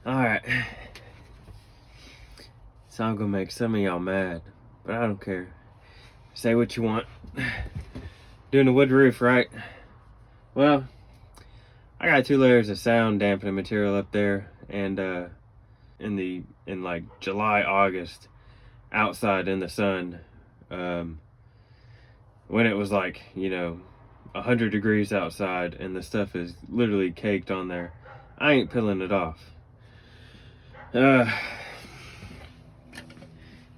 Alright. So I'm gonna make some of y'all mad, but I don't care. Say what you want. Doing the wood roof, right? Well, I got 2 layers of sound dampening material up there, and in like July, August, outside in the sun, when it was like, 100 degrees outside and the stuff is literally caked on there, I ain't peeling it off.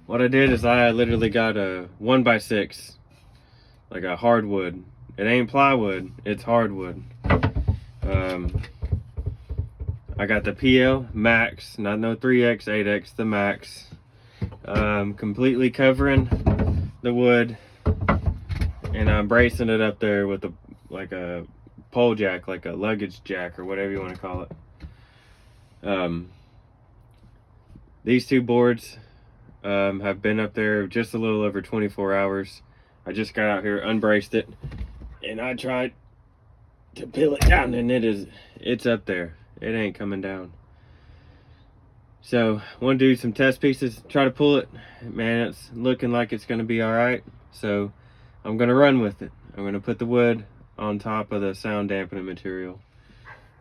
What I did is I literally got a 1x6, like a hardwood. It ain't plywood, it's hardwood. I got the PL Max, not no 3X, 8X, the Max. Completely covering the wood, and I'm bracing it up there with like a pole jack, like a luggage jack or whatever you want to call it. These 2 boards have been up there just a little over 24 hours. I just got out here, unbraced it, and I tried to peel it down, and it's up there. It ain't coming down. So I want to do some test pieces, try to pull it. Man, it's looking like it's going to be all right. So I'm going to run with it. I'm going to put the wood on top of the sound dampening material.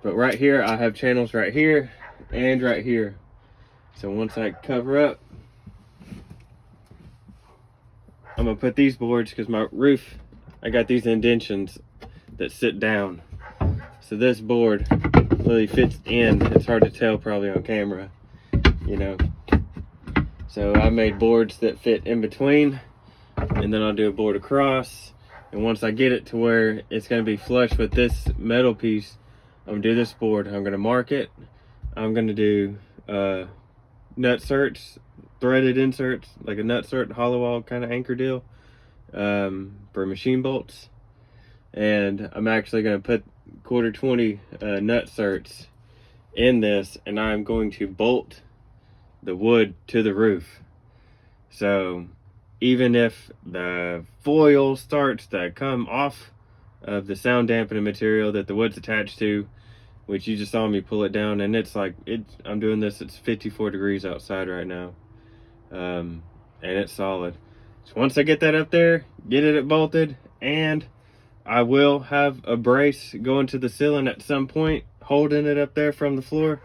But right here, I have channels right here and right here. So once I cover up, I'm going to put these boards, because my roof, I got these indentions that sit down. So this board really fits in. It's hard to tell probably on camera, So I made boards that fit in between, and then I'll do a board across. And once I get it to where it's going to be flush with this metal piece, I'm going to do this board. I'm going to mark it. I'm going to do nutserts, threaded inserts, like a nutsert hollow wall kind of anchor deal, for machine bolts. And I'm actually going to put 1/4 20 nutserts in this, and I'm going to bolt the wood to the roof. So even if the foil starts to come off of the sound dampening material that the wood's attached to, which you just saw me pull it down, and I'm doing this, it's 54 degrees outside right now, and it's solid. So once I get that up there, get it bolted, and I will have a brace going to the ceiling at some point, holding it up there from the floor.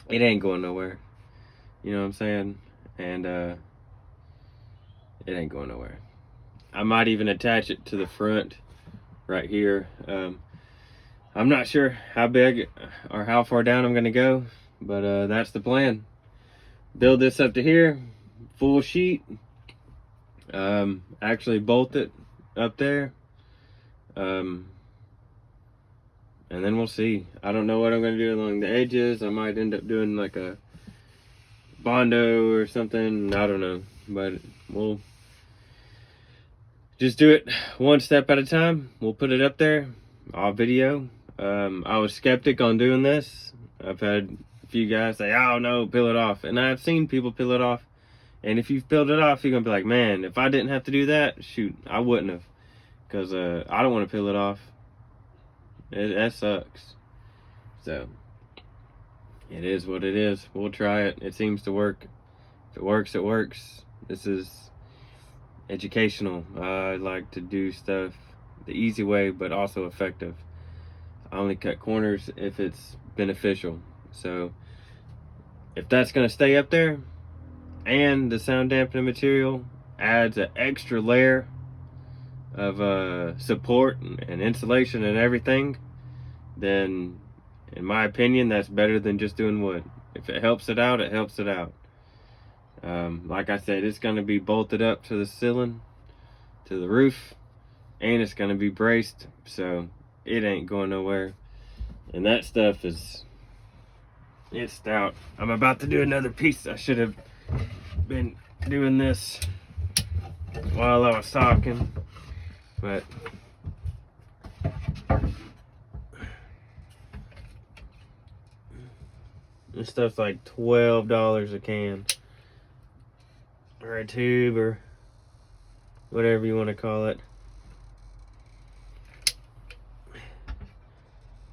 It ain't going nowhere. You know what I'm saying? And it ain't going nowhere. I might even attach it to the front right here. I'm not sure how big or how far down I'm gonna go, but that's the plan. Build this up to here, full sheet. Actually bolt it up there. And then we'll see. I don't know what I'm gonna do along the edges. I might end up doing like a Bondo or something. I don't know, but we'll just do it one step at a time. We'll put it up there. I'll video. I was skeptic on doing this. I've had a few guys say, "Oh no, peel it off," and I've seen people peel it off. And if you've peeled it off, you're gonna be like, "Man, if I didn't have to do that, shoot, I wouldn't have," because I don't want to peel it off. That sucks. So it is what it is. We'll try it. It seems to work. If it works, it works. This is educational. I like to do stuff the easy way, but also effective. I only cut corners if it's beneficial. So if that's going to stay up there, and the sound dampening material adds an extra layer of support and insulation and everything, then in my opinion, that's better than just doing wood. If it helps it out, it helps it out. Like I said, it's going to be bolted up to the ceiling, to the roof, and it's going to be braced, so it ain't going nowhere. And that stuff it's stout. I'm about to do another piece. I should have been doing this while I was talking, but this stuff's like $12 a can, or a tube, or whatever you want to call it.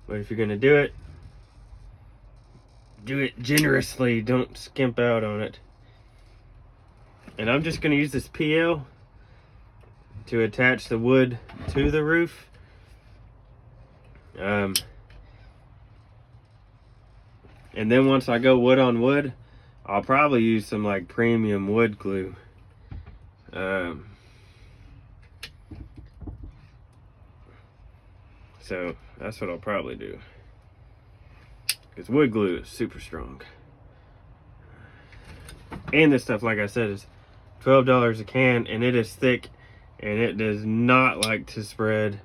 But if you're gonna do it, do it generously, don't skimp out on it. And I'm just going to use this PL to attach the wood to the roof. And then once I go wood on wood, I'll probably use some like premium wood glue. So that's what I'll probably do, because wood glue is super strong. And this stuff, like I said, is $12 a can, and it is thick, and it does not like to spread.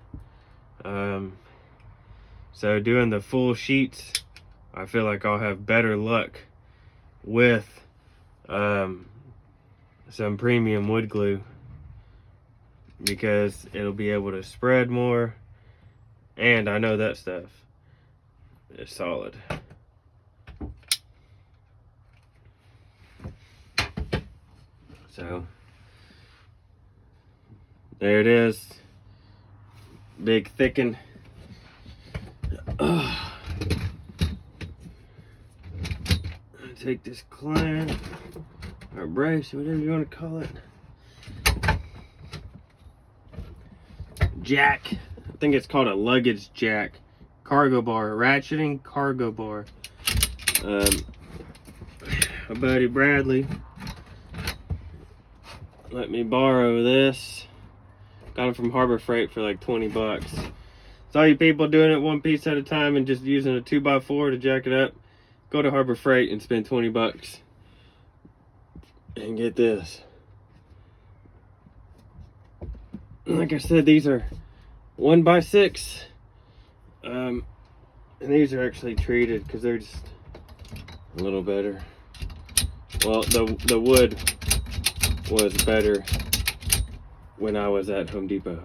So doing the full sheets, I feel like I'll have better luck with some premium wood glue, because it'll be able to spread more, and I know that stuff is solid. So there it is, big thicken. Take this clamp or brace, whatever you want to call it, jack. I think it's called a luggage jack, cargo bar, ratcheting cargo bar. My buddy Bradley let me borrow this. Got it from Harbor Freight for like 20 bucks. So all you people doing it one piece at a time and just using a 2x4 to jack it up, go to Harbor Freight and spend 20 bucks and get this. Like I said, these are 1x6, and these are actually treated because they're just a little better. Well, the wood was better when I was at Home Depot.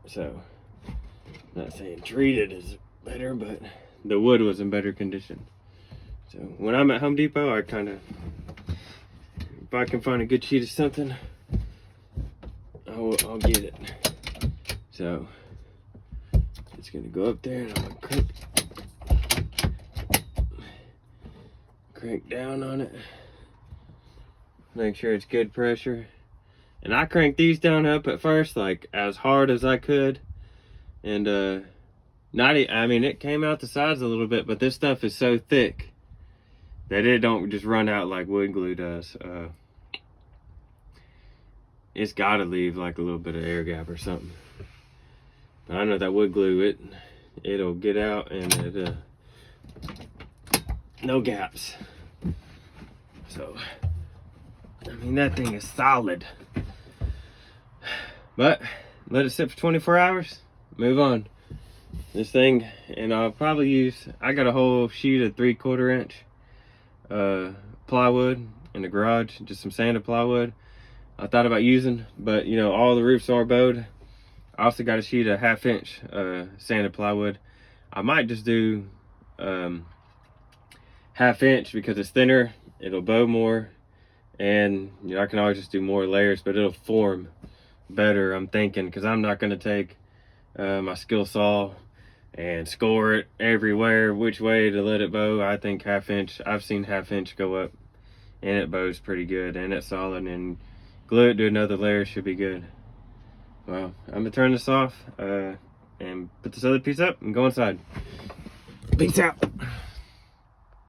So, not saying treated is better, but the wood was in better condition. So when I'm at Home Depot, I kind of, if I can find a good sheet of something, I'll get it. So it's gonna go up there, and I'm gonna crank down on it. Make sure it's good pressure. And I cranked these down up at first, like as hard as I could. And I mean, it came out the sides a little bit, but this stuff is so thick that it don't just run out like wood glue does. It's got to leave like a little bit of air gap or something. But I know that wood glue, it'll get out, and it no gaps. So I mean, that thing is solid. But let it sit for 24 hours, move on. This thing, and I'll probably use, I got a whole sheet of 3/4 inch plywood in the garage, just some sanded plywood I thought about using, but you know, all the roofs are bowed. I also got a sheet of 1/2 inch sanded plywood. I might just do 1/2 inch because it's thinner, it'll bow more, and you know, I can always just do more layers, but it'll form better, I'm thinking, because I'm not going to take my skill saw and score it everywhere which way to let it bow. I think 1/2 inch, I've seen 1/2 inch go up and it bows pretty good, and it's solid, and glue it to another layer should be good. Well, I'm gonna turn this off and put this other piece up and go inside. Peace out.